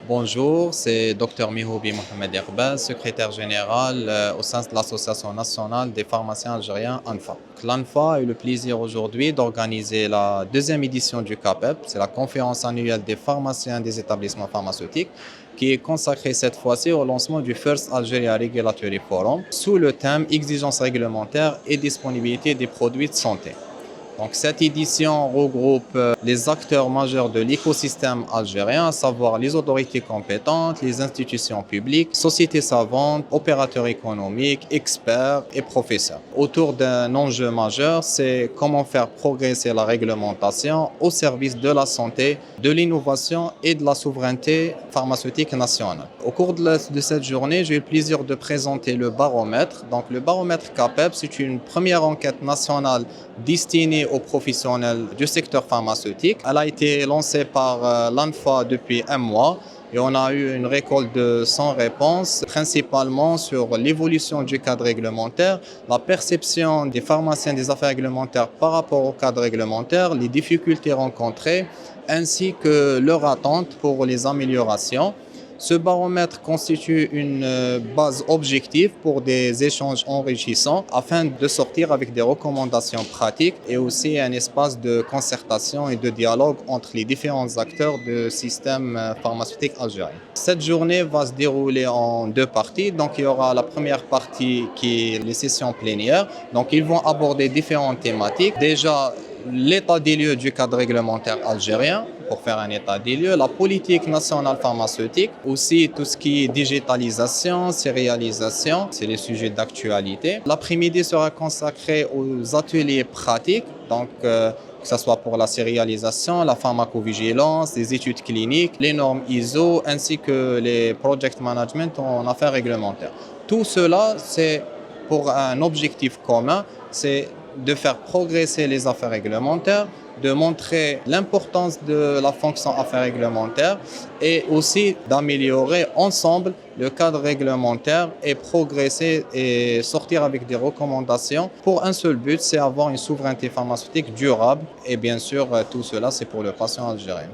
Bonjour, c'est Dr Mihoubi Mohamed Erbaz, secrétaire général au sein de l'Association nationale des pharmaciens algériens ANFA. L'ANFA a eu le plaisir aujourd'hui d'organiser la deuxième édition du CAPEP, c'est la conférence annuelle des pharmaciens des établissements pharmaceutiques, qui est consacrée cette fois-ci au lancement du First Algeria Regulatory Forum sous le thème exigences réglementaires et disponibilité des produits de santé. Donc, cette édition regroupe les acteurs majeurs de l'écosystème algérien, à savoir les autorités compétentes, les institutions publiques, sociétés savantes, opérateurs économiques, experts et professeurs. Autour d'un enjeu majeur, c'est comment faire progresser la réglementation au service de la santé, de l'innovation et de la souveraineté pharmaceutique nationale. Au cours de cette journée, j'ai eu le plaisir de présenter le baromètre. Donc, le baromètre CAPEP, c'est une première enquête nationale destinée aux professionnels du secteur pharmaceutique. Elle a été lancée par l'ANFA depuis un mois et on a eu une récolte de 100 réponses, principalement sur l'évolution du cadre réglementaire, la perception des pharmaciens des affaires réglementaires par rapport au cadre réglementaire, les difficultés rencontrées, ainsi que leurs attentes pour les améliorations. Ce baromètre constitue une base objective pour des échanges enrichissants afin de sortir avec des recommandations pratiques et aussi un espace de concertation et de dialogue entre les différents acteurs du système pharmaceutique algérien. Cette journée va se dérouler en deux parties. Donc, il y aura la première partie qui est les sessions plénières. Donc, ils vont aborder différentes thématiques. Déjà, l'état des lieux du cadre réglementaire algérien, pour faire un état des lieux, la politique nationale pharmaceutique, aussi tout ce qui est digitalisation, sérialisation, c'est les sujets d'actualité. L'après-midi sera consacré aux ateliers pratiques, donc que ce soit pour la sérialisation, la pharmacovigilance, les études cliniques, les normes ISO, ainsi que les project management en affaires réglementaires. Tout cela, c'est pour un objectif commun, c'est de faire progresser les affaires réglementaires, de montrer l'importance de la fonction affaires réglementaires et aussi d'améliorer ensemble le cadre réglementaire et progresser et sortir avec des recommandations pour un seul but, c'est avoir une souveraineté pharmaceutique durable et bien sûr tout cela c'est pour le patient algérien.